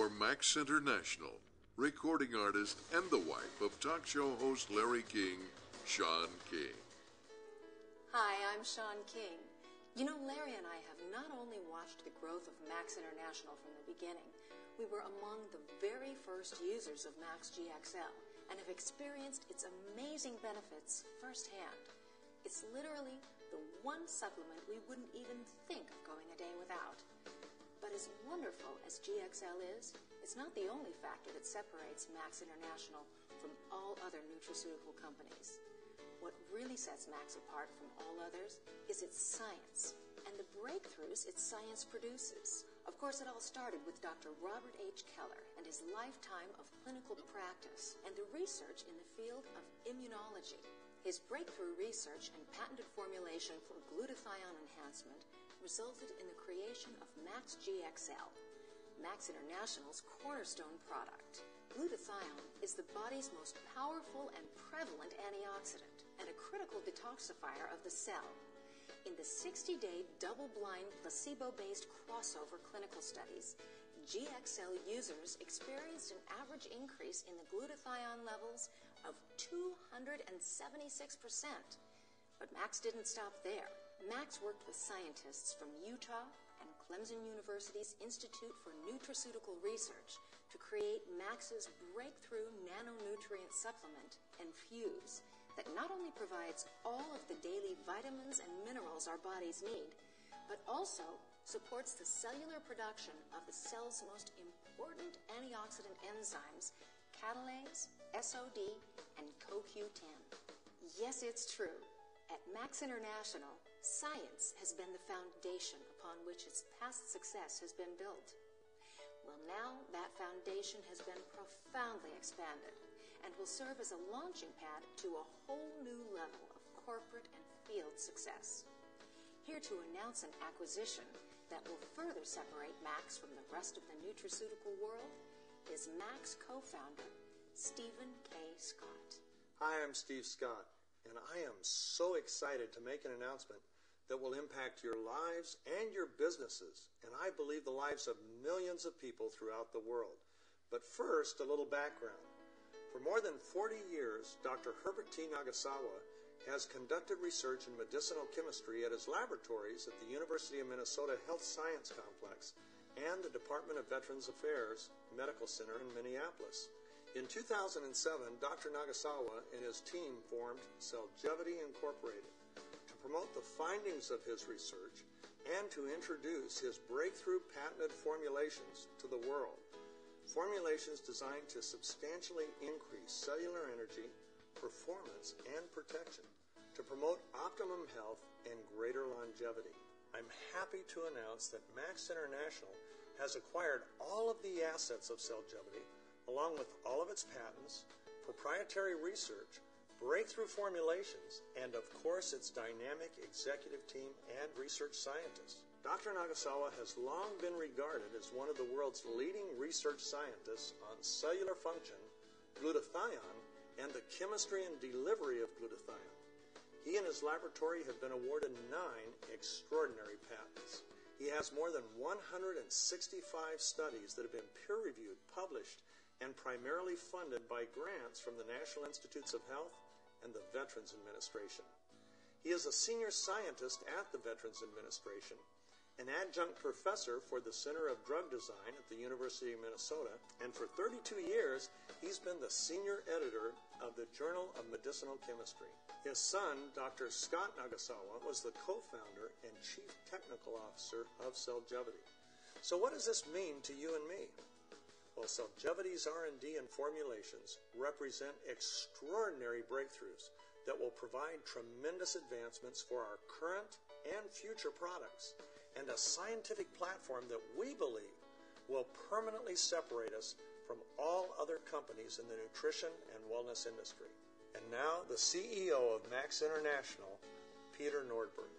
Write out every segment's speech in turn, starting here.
for Max International, recording artist and the wife of talk show host Larry King, Sean King. Hi, I'm Sean King. You know, Larry and I have not only watched the growth of Max International from the beginning, we were among the very first users of Max GXL and have experienced its amazing benefits firsthand. It's literally the one supplement we wouldn't even think of going a day without. But as wonderful as GXL is, it's not the only factor that separates Max International from all other nutraceutical companies. What really sets Max apart from all others is its science and the breakthroughs its science produces. Of course, it all started with Dr. Robert H. Keller and his lifetime of clinical practice and the research in the field of immunology. His breakthrough research and patented formulation for glutathione enhancement resulted in the creation of Max GXL, Max International's cornerstone product. Glutathione is the body's most powerful and prevalent antioxidant and a critical detoxifier of the cell. In the 60-day double-blind placebo-based crossover clinical studies, GXL users experienced an average increase in the glutathione levels of 276%. But Max didn't stop there. Max worked with scientists from Utah and Clemson University's Institute for Nutraceutical Research to create Max's breakthrough nanonutrient supplement, Infuse, that not only provides all of the daily vitamins and minerals our bodies need, but also supports the cellular production of the cell's most important antioxidant enzymes, catalase, SOD, and CoQ10. Yes, it's true. At Max International, science has been the foundation upon which its past success has been built. Well, now that foundation has been profoundly expanded and will serve as a launching pad to a whole new level of corporate and field success. Here to announce an acquisition that will further separate Max from the rest of the nutraceutical world is Max co-founder Stephen K. Scott. Hi, I'm Steve Scott, and I am so excited to make an announcement that will impact your lives and your businesses, and I believe the lives of millions of people throughout the world. But first, a little background. For more than 40 years, Dr. Herbert T. Nagasawa has conducted research in medicinal chemistry at his laboratories at the University of Minnesota Health Science Complex and the Department of Veterans Affairs Medical Center in Minneapolis. In 2007, Dr. Nagasawa and his team formed Cell Gevity Incorporated to promote the findings of his research and to introduce his breakthrough patented formulations to the world. Formulations designed to substantially increase cellular energy, performance, and protection to promote optimum health and greater longevity. I'm happy to announce that Max International has acquired all of the assets of Cell Gevity, along with all of its patents, proprietary research, breakthrough formulations, and of course its dynamic executive team and research scientists. Dr. Nagasawa has long been regarded as one of the world's leading research scientists on cellular function, glutathione, and the chemistry and delivery of glutathione. He and his laboratory have been awarded 9 extraordinary patents. He has more than 165 studies that have been peer-reviewed, published, and primarily funded by grants from the National Institutes of Health and the Veterans Administration. He is a senior scientist at the Veterans Administration, an adjunct professor for the Center of Drug Design at the University of Minnesota, and for 32 years, he's been the senior editor of the Journal of Medicinal Chemistry. His son, Dr. Scott Nagasawa, was the co-founder and chief technical officer of Cell Gevity. So what does this mean to you and me? Well, Cell Gevity's R&D and formulations represent extraordinary breakthroughs that will provide tremendous advancements for our current and future products, and a scientific platform that we believe will permanently separate us from all other companies in the nutrition and wellness industry. And now, the CEO of Max International, Peter Nordberg.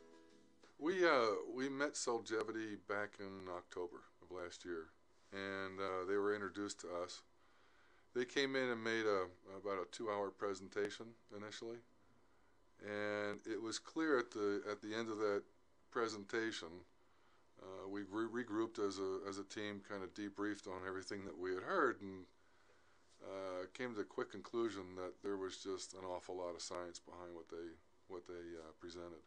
We met Cell Gevity back in October of last year, and they were introduced to us. They came in and made about a 2-hour presentation initially, and it was clear at the end of that presentation We regrouped as a team, kind of debriefed on everything that we had heard, and came to the quick conclusion that there was just an awful lot of science behind what they presented.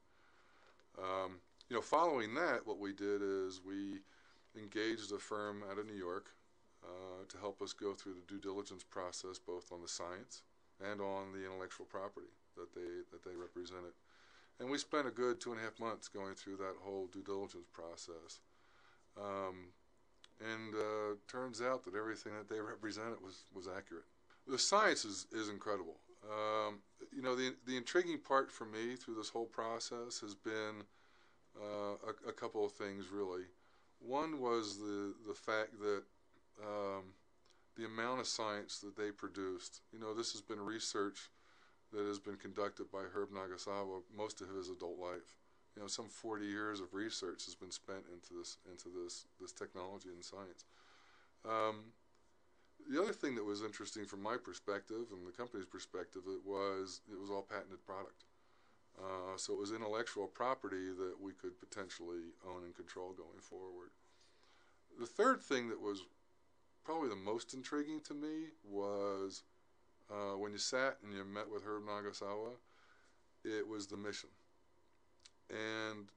Following that, what we did is we engaged a firm out of New York to help us go through the due diligence process, both on the science and on the intellectual property that they represented. And we spent a good 2.5 months going through that whole due diligence process. Turns out that everything that they represented was accurate. The science is incredible. The intriguing part for me through this whole process has been a couple of things, really. One was the fact that the amount of science that they produced. This has been research that has been conducted by Herb Nagasawa most of his adult life. Some 40 years of research has been spent into this technology and science. The other thing that was interesting from my perspective and the company's perspective, it was all patented product. So it was intellectual property that we could potentially own and control going forward. The third thing that was probably the most intriguing to me was when you sat and you met with Herb Nagasawa, it was the mission. And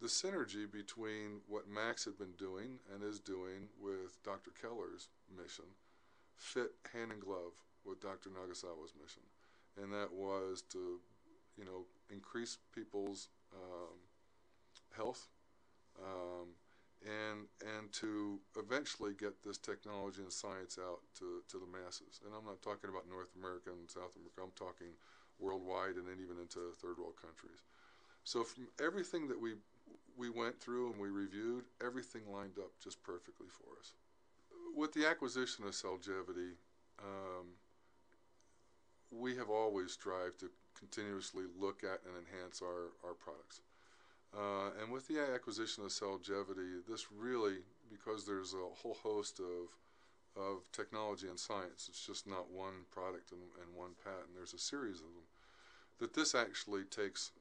the synergy between what Max had been doing and is doing with Dr. Keller's mission fit hand in glove with Dr. Nagasawa's mission. And that was to, increase people's health and to eventually get this technology and science out to the masses. And I'm not talking about North America and South America. I'm talking worldwide and then even into third world countries. So from everything that we went through and we reviewed, everything lined up just perfectly for us. With the acquisition of Cell Gevity, we have always strived to continuously look at and enhance our products. And with the acquisition of Cell Gevity, this really, because there's a whole host of technology and science, it's just not one product and one patent, there's a series of them, that this actually takes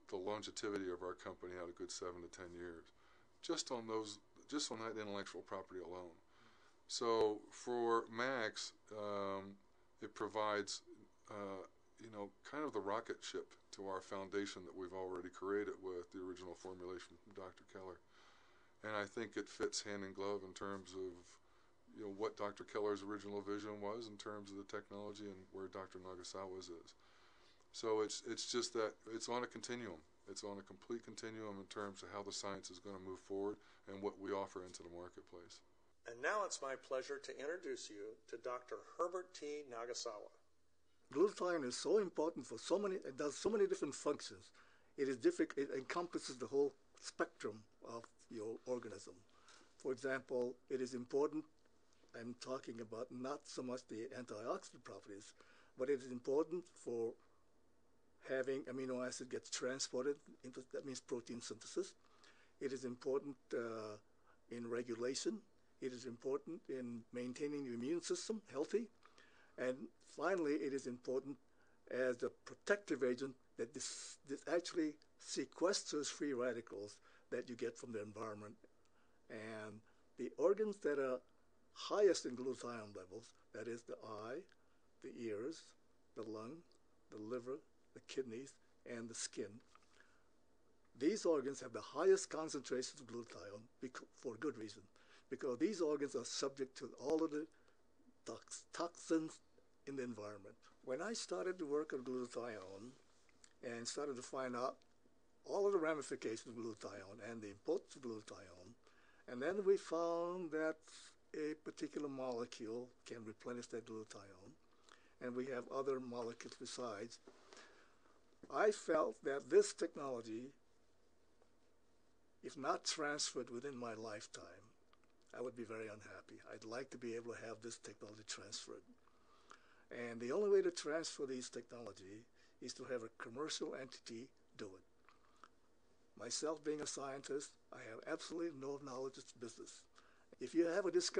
the longevity of our company out a good 7 to 10 years, just on that intellectual property alone. So for Max, it provides kind of the rocket ship to our foundation that we've already created with the original formulation from Dr. Keller. And I think it fits hand in glove in terms of what Dr. Keller's original vision was in terms of the technology and where Dr. Nagasawa's is. So it's just that it's on a continuum. It's on a complete continuum in terms of how the science is going to move forward and what we offer into the marketplace. And now it's my pleasure to introduce you to Dr. Herbert T. Nagasawa. Glutathione is so important for it does so many different functions. It encompasses the whole spectrum of your organism. For example, it is important, I'm talking about not so much the antioxidant properties, but it is important for having amino acid gets transported into, that means protein synthesis. It is important in regulation. It is important in maintaining the immune system healthy. And finally, it is important as a protective agent that this actually sequesters free radicals that you get from the environment. And the organs that are highest in glutathione levels, that is the eye, the ears, the lung, the liver, the kidneys, and the skin. These organs have the highest concentrations of glutathione for good reason, because these organs are subject to all of the toxins in the environment. When I started to work on glutathione and started to find out all of the ramifications of glutathione and the importance of glutathione, and then we found that a particular molecule can replenish that glutathione, and we have other molecules besides, I felt that this technology, if not transferred within my lifetime, I would be very unhappy. I'd like to be able to have this technology transferred. And the only way to transfer these technology is to have a commercial entity do it. Myself being a scientist, I have absolutely no knowledge of business. If you have a discovery,